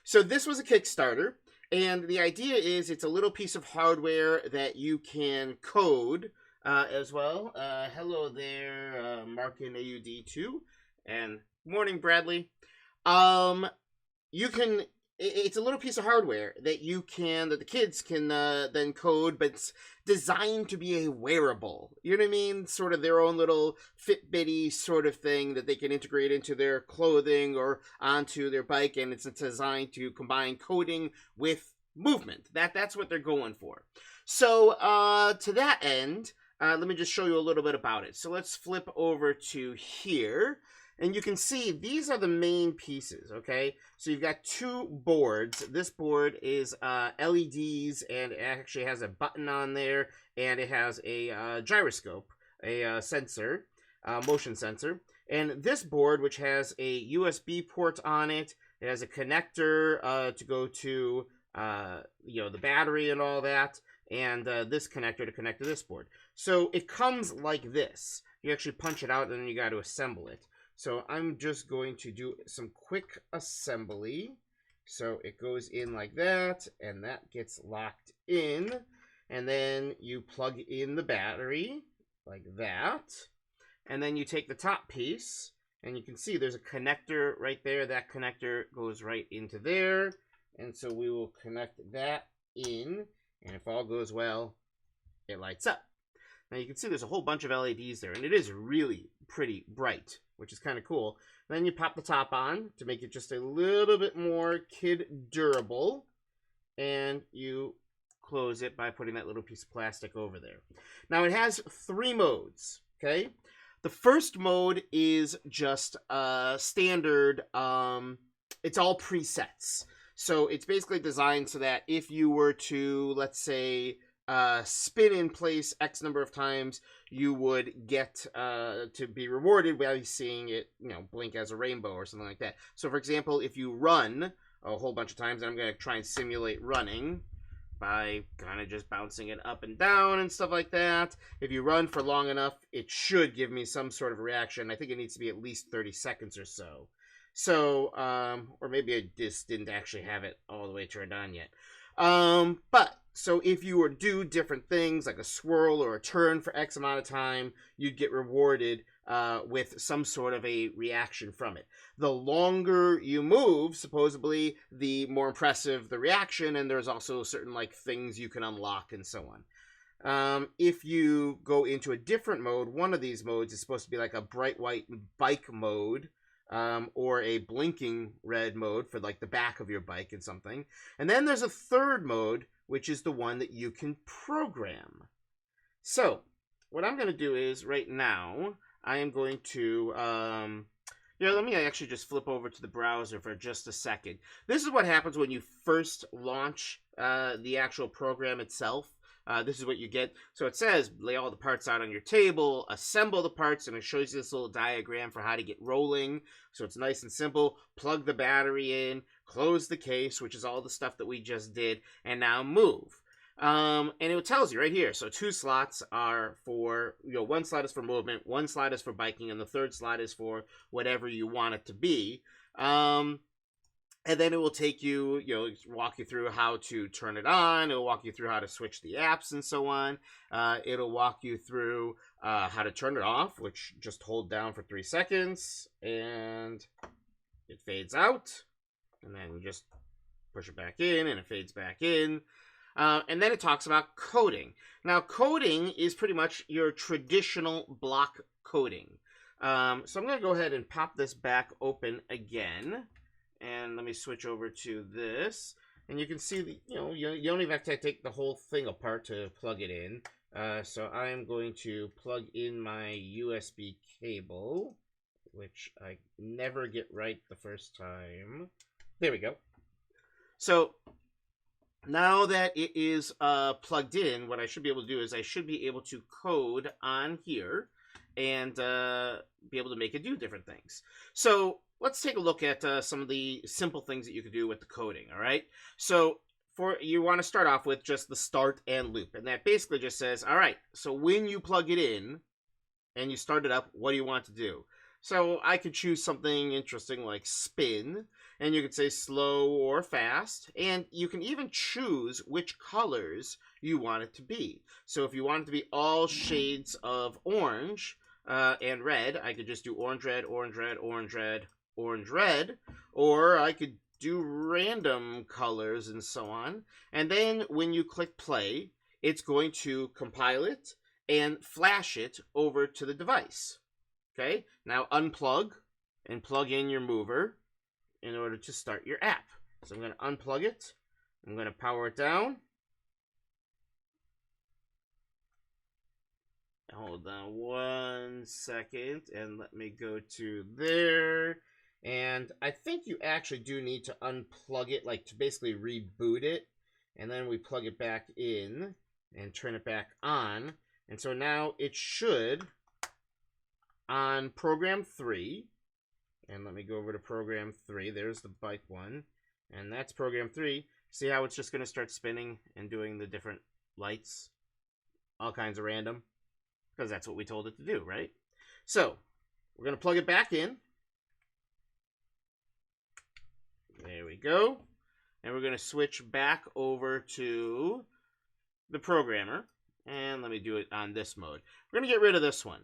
So this was a Kickstarter, and the idea is it's a little piece of hardware that you can code as well. Hello there, Mark and AUD2, and morning, Bradley. You can. It's a little piece of hardware that that the kids can then code, but it's designed to be a wearable. You know what I mean? Sort of their own little Fitbitty sort of thing that they can integrate into their clothing or onto their bike, and it's designed to combine coding with movement. That's what they're going for. So to that end, let me just show you a little bit about it. So let's flip over to here. And you can see these are the main pieces, okay? So you've got two boards. This board is LEDs, and it actually has a button on there, and it has a gyroscope, a sensor, motion sensor. And this board, which has a USB port on it, it has a connector to go to, the battery and all that, and this connector to connect to this board. So it comes like this. You actually punch it out, and then you got to assemble it. So I'm just going to do some quick assembly. So it goes in like that, and that gets locked in. And then you plug in the battery like that. And then you take the top piece, and you can see there's a connector right there. That connector goes right into there. And so we will connect that in, and if all goes well, it lights up. Now you can see there's a whole bunch of LEDs there, and it is really pretty bright, which is kind of cool. Then you pop the top on to make it just a little bit more kid durable, and you close it by putting that little piece of plastic over there. Now it has 3 modes, okay? The first mode is just standard, it's all presets. So it's basically designed so that if you were to, let's say, spin in place X number of times, you would get to be rewarded by seeing it, blink as a rainbow or something like that. So, for example, if you run a whole bunch of times, and I'm going to try and simulate running by kind of just bouncing it up and down and stuff like that. If you run for long enough, it should give me some sort of reaction. I think it needs to be at least 30 seconds or so. So, or maybe I just didn't actually have it all the way turned on yet. So if you were to do different things like a swirl or a turn for X amount of time, you'd get rewarded with some sort of a reaction from it. The longer you move, supposedly, the more impressive the reaction, and there's also certain things you can unlock and so on. If you go into a different mode, one of these modes is supposed to be like a bright white bike mode, or a blinking red mode for the back of your bike and something. And then there's a third mode, which is the one that you can program. So what I'm going to do is right now, I am going to, let me actually just flip over to the browser for just a second. This is what happens when you first launch the actual program itself. This is what you get. So it says, lay all the parts out on your table, assemble the parts, and it shows you this little diagram for how to get rolling. So it's nice and simple. Plug the battery in, close the case, which is all the stuff that we just did, and now move. And it tells you right here. So 2 slots are for, 1 slot is for movement, 1 slot is for biking, and the 3rd slot is for whatever you want it to be. And then it will take you, walk you through how to turn it on. It'll walk you through how to switch the apps and so on. It'll walk you through how to turn it off, which just hold down for 3 seconds and it fades out. And then you just push it back in and it fades back in. And then it talks about coding. Now, coding is pretty much your traditional block coding. So I'm going to go ahead and pop this back open again. And let me switch over to this. And you can see, you don't even have to take the whole thing apart to plug it in. So I am going to plug in my USB cable, which I never get right the first time. There we go. So now that it is plugged in, what I should be able to do is I should be able to code on here and be able to make it do different things. So let's take a look at some of the simple things that you can do with the coding, all right? So you want to start off with just the start and loop, and that basically just says, all right, so when you plug it in and you start it up, what do you want to do? So I could choose something interesting like spin, and you could say slow or fast, and you can even choose which colors you want it to be. So if you want it to be all shades of orange and red, I could just do orange, red, orange, red, orange, red, orange, red, or I could do random colors and so on. And then when you click play, it's going to compile it and flash it over to the device. Okay, now unplug and plug in your mover in order to start your app. So I'm going to unplug it. I'm going to power it down. Hold on 1 second and let me go to there. And I think you actually do need to unplug it, like to basically reboot it. And then we plug it back in and turn it back on. And so now it should, on program 3, and let me go over to program 3. There's the bike one, and that's program 3. See how it's just going to start spinning and doing the different lights, all kinds of random, because that's what we told it to do, right? So we're going to plug it back in. There we go. And we're going to switch back over to the programmer, and let me do it on this mode. We're going to get rid of this one.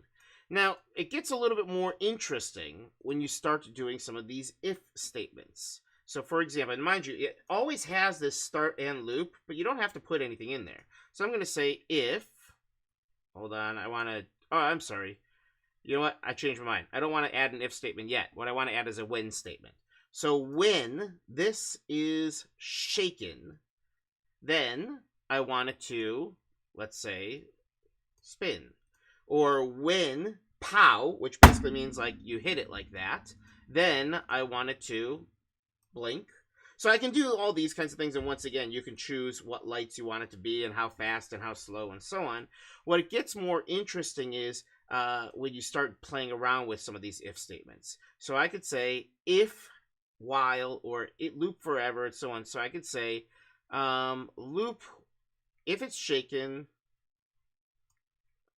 Now, it gets a little bit more interesting when you start doing some of these if statements. So, for example, and mind you, it always has this start and loop, but you don't have to put anything in there. So I'm going to say if, hold on, I want to, oh, I'm sorry. You know what? I changed my mind. I don't want to add an if statement yet. What I want to add is a when statement. So when this is shaken, then I want it to, let's say, spin. Or when pow, which basically means like you hit it like that, then I want it to blink. So I can do all these kinds of things, and once again, you can choose what lights you want it to be and how fast and how slow and so on. What it gets more interesting is when you start playing around with some of these if statements. So I could say if, while, or it loop forever, and so on. So I could say loop if it's shaken,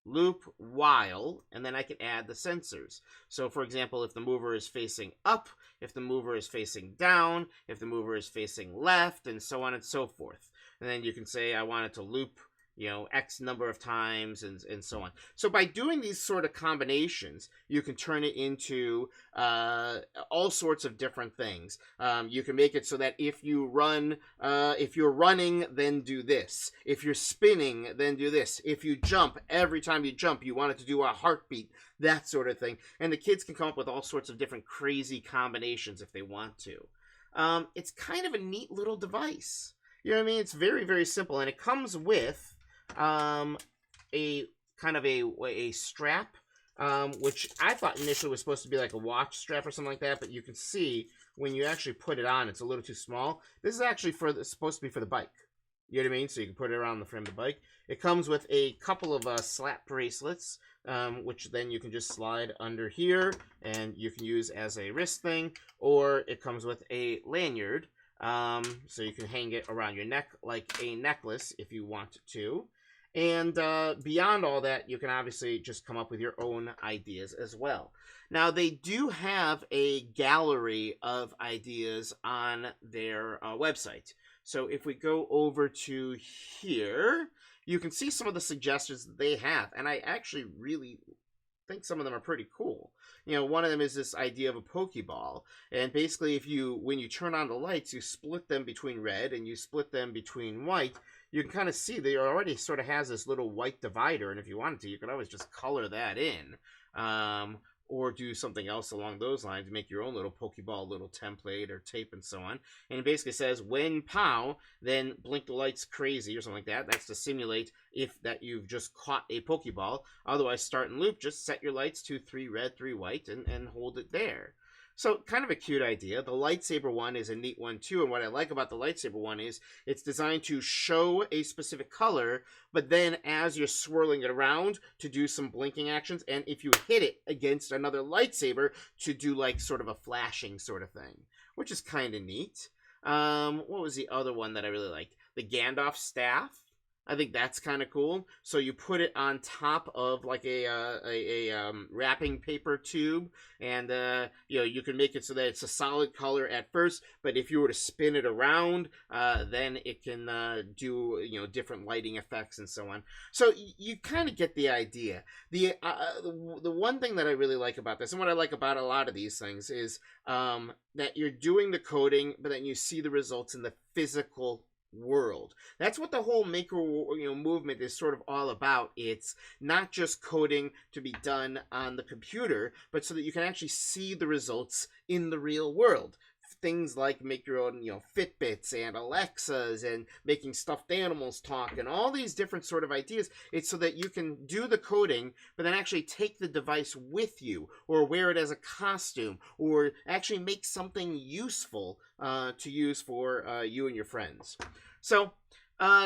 loop while, and then I can add the sensors. So for example, if the mover is facing up, if the mover is facing down, if the mover is facing left, and so on and so forth. And then you can say I want it to loop, you know, X number of times and so on. So by doing these sort of combinations, you can turn it into all sorts of different things. You can make it so that if you run, if you're running, then do this. If you're spinning, then do this. If you jump, every time you jump, you want it to do a heartbeat, that sort of thing. And the kids can come up with all sorts of different crazy combinations if they want to. It's kind of a neat little device. You know what I mean? It's very, very simple, and it comes with a kind of a strap, which I thought initially was supposed to be like a watch strap or something like that, but you can see when you actually put it on, it's a little too small. This is actually supposed to be for the bike. You know what I mean? So you can put it around the frame of the bike. It comes with a couple of slap bracelets, which then you can just slide under here, and you can use as a wrist thing, or it comes with a lanyard, so you can hang it around your neck like a necklace if you want to. And beyond all that, you can obviously just come up with your own ideas as well. Now, they do have a gallery of ideas on their website. So if we go over to here, you can see some of the suggestions that they have. And I actually really think some of them are pretty cool. You know, one of them is this idea of a Pokeball. And basically, when you turn on the lights, you split them between red and you split them between white. You can kind of see they already sort of has this little white divider, and if you wanted to, you could always just color that in, or do something else along those lines, make your own little Pokeball, little template or tape and so on. And it basically says, when pow, then blink the lights crazy or something like that. That's to simulate if that you've just caught a Pokeball. Otherwise, start and loop, just set your lights to 3 red, 3 white, and hold it there. So kind of a cute idea. The lightsaber one is a neat one too, and what I like about the lightsaber one is it's designed to show a specific color, but then as you're swirling it around to do some blinking actions, and if you hit it against another lightsaber to do like sort of a flashing sort of thing, which is kind of neat. What was the other one that I really liked? The Gandalf staff. I think that's kind of cool. So you put it on top of like wrapping paper tube, and you can make it so that it's a solid color at first. But if you were to spin it around, then it can do different lighting effects and so on. So you kind of get the idea. The one thing that I really like about this, and what I like about a lot of these things, is that you're doing the coding, but then you see the results in the physical world. That's what the whole maker movement is sort of all about. It's not just coding to be done on the computer, but so that you can actually see the results in the real world. Things like make your own Fitbits and Alexas and making stuffed animals talk and all these different sort of ideas. It's so that you can do the coding but then actually take the device with you or wear it as a costume or actually make something useful to use for you and your friends. So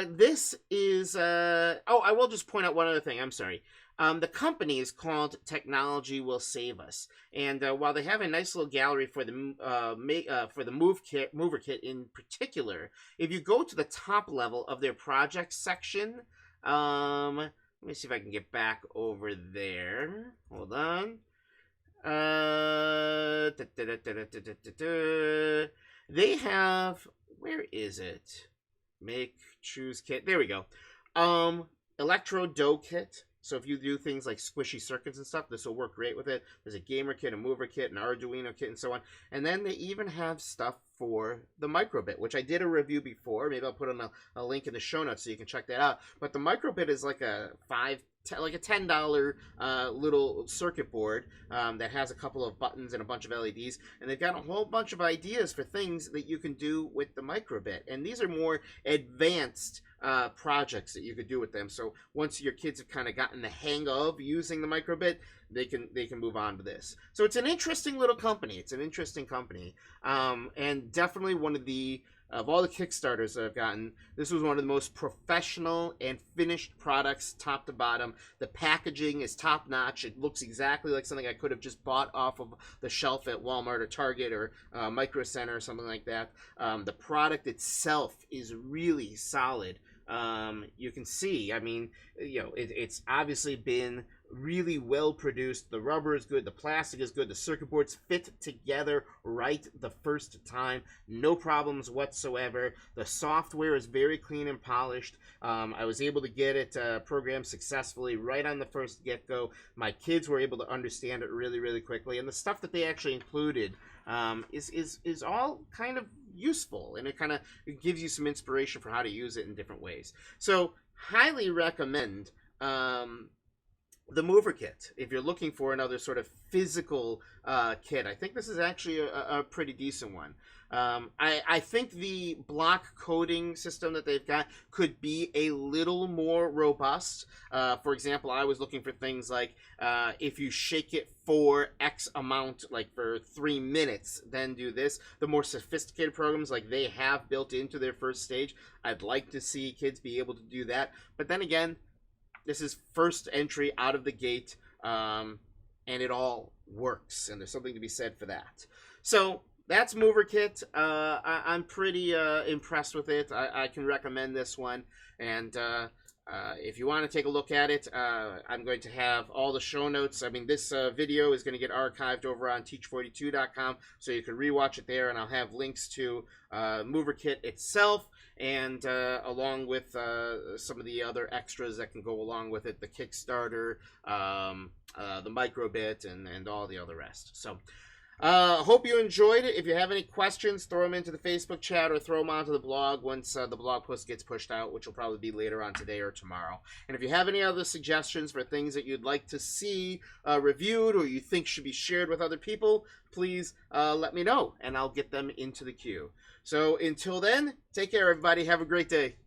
this is I will just point out one other thing. I'm sorry. The company is called Technology Will Save Us, and while they have a nice little gallery for the mover kit in particular, if you go to the top level of their project section, let me see if I can get back over there. Hold on. They have, where is it? Make, choose kit. There we go. Electro dough kit. So if you do things like squishy circuits and stuff, this will work great with it. There's a gamer kit, a mover kit, an Arduino kit, and so on. And then they even have stuff for the microbit, which I did a review before. Maybe I'll put on a link in the show notes so you can check that out. But the microbit is like a $10 little circuit board that has a couple of buttons and a bunch of LEDs, and they've got a whole bunch of ideas for things that you can do with the microbit. And these are more advanced projects that you could do with them. So once your kids have kind of gotten the hang of using the microbit, they can move on to this. So it's an interesting little company. It's an interesting company, and definitely one of all the Kickstarters that I've gotten, this was one of the most professional and finished products, top to bottom. The packaging is top notch. It looks exactly like something I could have just bought off of the shelf at Walmart or Target or Micro Center or something like that. The product itself is really solid. You can see, I mean, it's obviously been really well produced. The rubber is good, the plastic is good, the circuit boards fit together right the first time, no problems whatsoever. The software is very clean and polished. I was able to get it programmed successfully right on the first get-go. My kids were able to understand it really, really quickly, and the stuff that they actually included is all kind of useful, and it kind of gives you some inspiration for how to use it in different ways. So highly recommend the mover kit if you're looking for another sort of physical kit. I think this is actually a pretty decent one. I think the block coding system that they've got could be a little more robust. For example, I was looking for things like if you shake it for X amount, like for 3 minutes, then do this. The more sophisticated programs like they have built into their first stage, I'd like to see kids be able to do that. But then again, this is first entry out of the gate, and it all works, and there's something to be said for that. So that's Mover Kit. I'm pretty impressed with it. I can recommend this one, and if you want to take a look at it, I'm going to have all the show notes. I mean, this video is going to get archived over on Teach42.com, so you can rewatch it there, and I'll have links to Mover Kit itself, and along with some of the other extras that can go along with it, the Kickstarter, the microbit, and all the other rest. So hope you enjoyed it. If you have any questions, throw them into the Facebook chat or throw them onto the blog once the blog post gets pushed out, which will probably be later on today or tomorrow. And if you have any other suggestions for things that you'd like to see reviewed or you think should be shared with other people, please let me know, and I'll get them into the queue. So until then, take care, everybody. Have a great day.